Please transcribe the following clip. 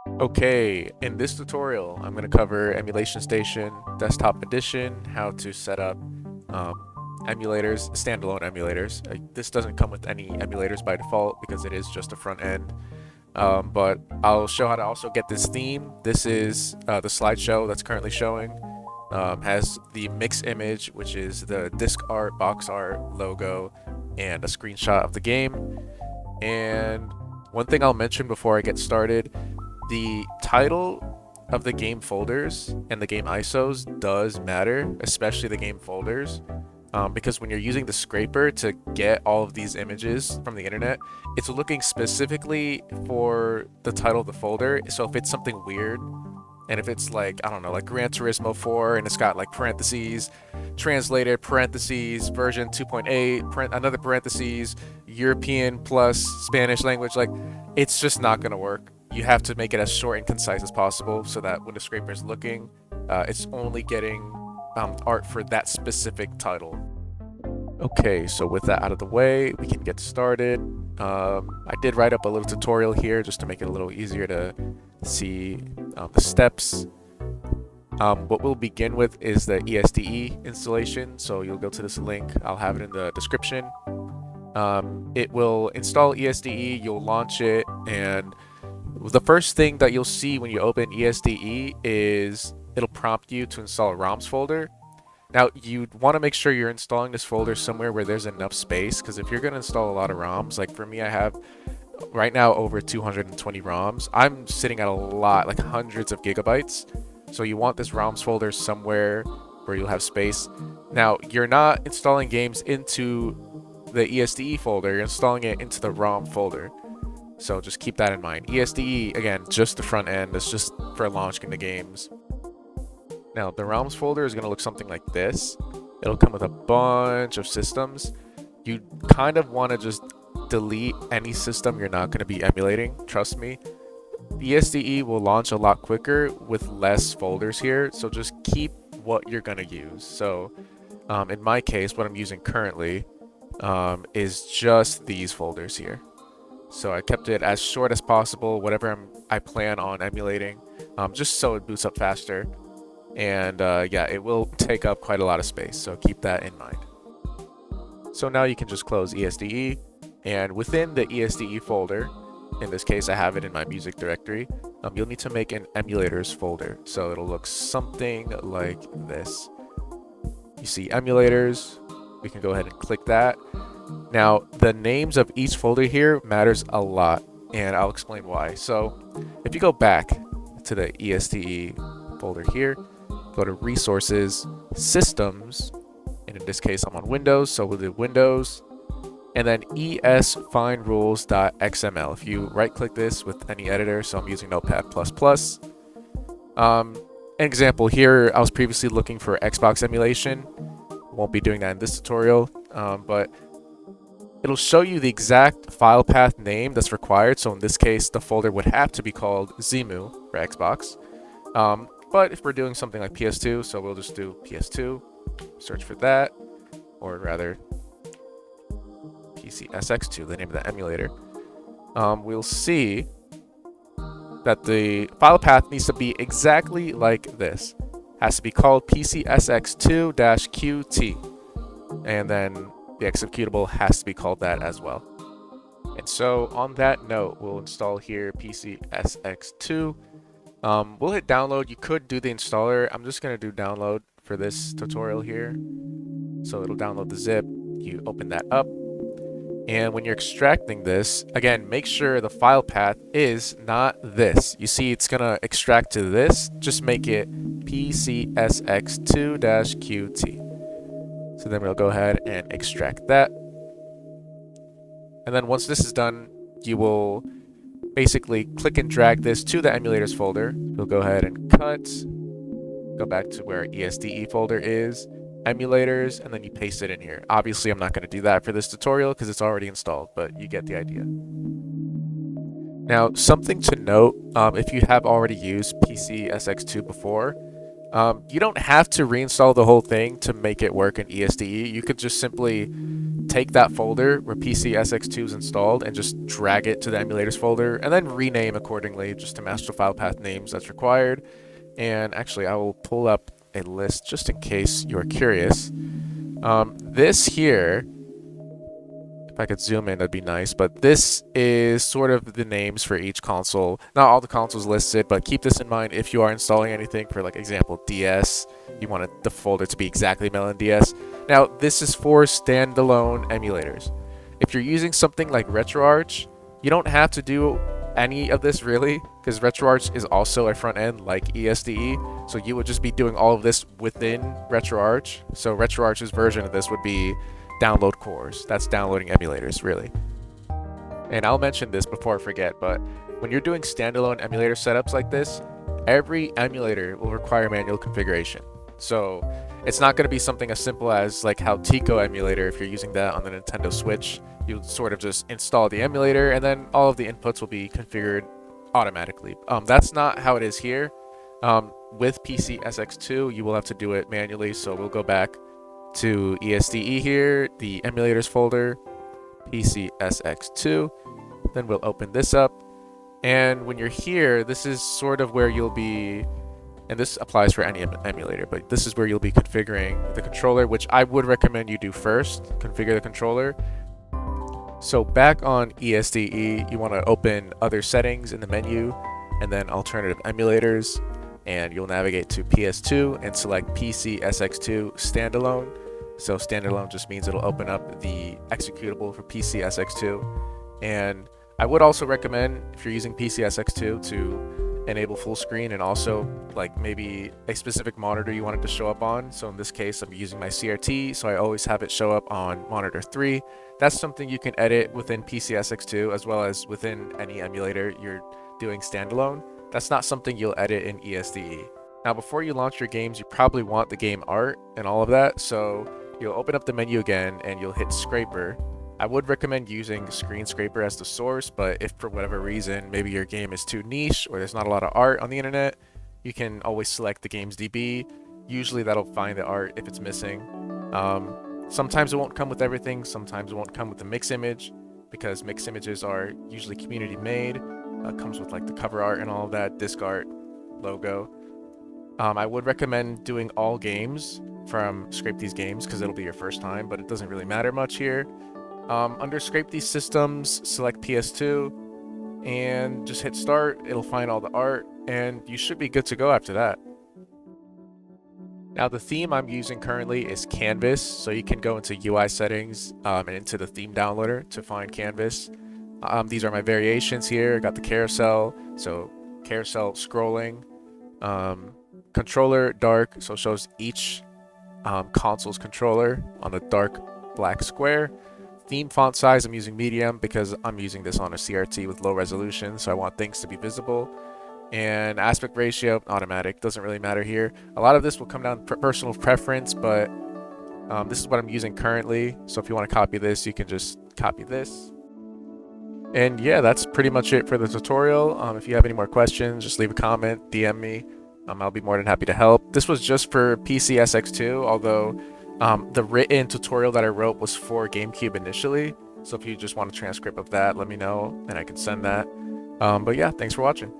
Okay, in this tutorial, I'm going to cover Emulation Station, Desktop Edition, how to set up um, emulators, standalone emulators. This doesn't come with any emulators by default because it is just a front end. But I'll show how to also get this theme. This is the slideshow that's currently showing. Has the mix image, which is the disc art, box art, logo, and a screenshot of the game. And one thing I'll mention before I get started, the title of the game folders and the game ISOs does matter, especially the game folders, because when you're using the scraper to get all of these images from the internet, it's looking specifically for the title of the folder. So if it's something weird, and if it's like, I don't know, like Gran Turismo 4, and it's got like parentheses, translated parentheses, version 2.8, another parentheses, European plus Spanish language, like it's just not going to work. You have to make it as short and concise as possible so that when the scraper is looking, it's only getting art for that specific title. Okay, so with that out of the way, we can get started. I did write up a little tutorial here just to make it a little easier to see the steps. What we'll begin with is the ESDE installation. So you'll go to this link. I'll have it in the description. It will install ESDE, you'll launch it, and the first thing that you'll see when you open ESDE is it'll prompt you to install a ROMs folder. Now, you'd want to make sure you're installing this folder somewhere where there's enough space, because if you're going to install a lot of ROMs, like for me, I have right now over 220 ROMs. I'm sitting at a lot, like hundreds of gigabytes. So you want this ROMs folder somewhere where you'll have space. Now, you're not installing games into the ESDE folder, you're installing it into the ROM folder. So just keep that in mind. ESDE, again, just the front end. It's just for launching the games. Now, the ROMs folder is going to look something like this. It'll come with a bunch of systems. You kind of want to just delete any system you're not going to be emulating. Trust me. ESDE will launch a lot quicker with less folders here. So just keep what you're going to use. So in my case, what I'm using currently is just these folders here. So I kept it as short as possible, whatever I plan on emulating, just so it boots up faster. And yeah, it will take up quite a lot of space, so keep that in mind. So now you can just close ESDE, and within the ESDE folder, in this case I have it in my music directory, you'll need to make an emulators folder. So it'll look something like this. You see emulators, we can go ahead and click that. Now, the names of each folder here matters a lot, and I'll explain why. So if you go back to the ESDE folder here, go to Resources, Systems, and in this case I'm on Windows, so we'll do Windows, and then esfinerules.xml. If you right-click this with any editor, so I'm using Notepad++. An example here, I was previously looking for Xbox emulation. Won't be doing that in this tutorial, but it'll show you the exact file path name that's required. So in this case, the folder would have to be called Zemu for Xbox. But if we're doing something like PS2, so we'll just do PS2, search for that, or rather PCSX2, the name of the emulator. We'll see that the file path needs to be exactly like this. Has to be called PCSX2-QT, and then the executable has to be called that as well. And so on that note, we'll install here PCSX2. We'll hit download. You could do the installer. I'm just going to do download for this tutorial here. So it'll download the zip. You open that up. And when you're extracting this, again, make sure the file path is not this. You see it's going to extract to this. Just make it PCSX2-QT. So then we'll go ahead and extract that. And then once this is done, you will basically click and drag this to the emulators folder. We'll go ahead and cut, go back to where ESDE folder is, emulators, and then you paste it in here. Obviously, I'm not going to do that for this tutorial because it's already installed, but you get the idea. Now, something to note, if you have already used PCSX2 before, You don't have to reinstall the whole thing to make it work in ESDE. You could just simply take that folder where PCSX2 is installed and just drag it to the emulators folder and then rename accordingly just to match the file path names that's required. And actually, I will pull up a list just in case you're curious. This here, if I could zoom in, that'd be nice. But this is sort of the names for each console. Not all the consoles listed, but keep this in mind if you are installing anything for, like, example, DS. You want the folder to be exactly Melon DS. Now, this is for standalone emulators. If you're using something like RetroArch, you don't have to do any of this really, because RetroArch is also a front end like ESDE. So you would just be doing all of this within RetroArch. So RetroArch's version of this would be download cores. That's downloading emulators, really. And I'll mention this before I forget, but when you're doing standalone emulator setups like this, every emulator will require manual configuration. So it's not going to be something as simple as like how Tico emulator, if you're using that on the Nintendo Switch, you sort of just install the emulator and then all of the inputs will be configured automatically. That's not how it is here. With PCSX2, you will have to do it manually. So we'll go back to ESDE here, the emulators folder, PCSX2. Then we'll open this up. And when you're here, this is sort of where you'll be, and this applies for any emulator, but this is where you'll be configuring the controller, which I would recommend you do first, configure the controller. So back on ESDE, you want to open other settings in the menu, and then alternative emulators, and you'll navigate to PS2 and select PCSX2 standalone. So standalone just means it'll open up the executable for PCSX2. And I would also recommend, if you're using PCSX2, to enable full screen and also like maybe a specific monitor you want it to show up on. So in this case, I'm using my CRT, so I always have it show up on monitor 3. That's something you can edit within PCSX2 as well as within any emulator you're doing standalone. That's not something you'll edit in ESDE. Now, before you launch your games, you probably want the game art and all of that, so you'll open up the menu again and you'll hit Scraper. I would recommend using Screen Scraper as the source, but if for whatever reason, maybe your game is too niche or there's not a lot of art on the internet, you can always select the game's DB. Usually that'll find the art if it's missing. Sometimes it won't come with everything, sometimes it won't come with the mix image, because mix images are usually community made. Comes with like the cover art and all of that, disc art, logo. I would recommend doing all games from Scrape These Games because it'll be your first time, but it doesn't really matter much here. Under Scrape These Systems, select PS2 and just hit start. It'll find all the art and you should be good to go after that. Now the theme I'm using currently is Canvas, so you can go into UI settings and into the theme downloader to find Canvas. These are my variations here. I got the carousel, so carousel scrolling. Controller dark, so it shows each console's controller on the dark black square. Theme font size, I'm using medium because I'm using this on a CRT with low resolution, so I want things to be visible. And aspect ratio, automatic, doesn't really matter here. A lot of this will come down to personal preference, but this is what I'm using currently. So if you want to copy this, you can just copy this. And yeah, that's pretty much it for the tutorial. If you have any more questions, just leave a comment, DM me. I'll be more than happy to help. This was just for PCSX2, although the written tutorial that I wrote was for GameCube initially. So if you just want a transcript of that, let me know and I can send that. But yeah, thanks for watching.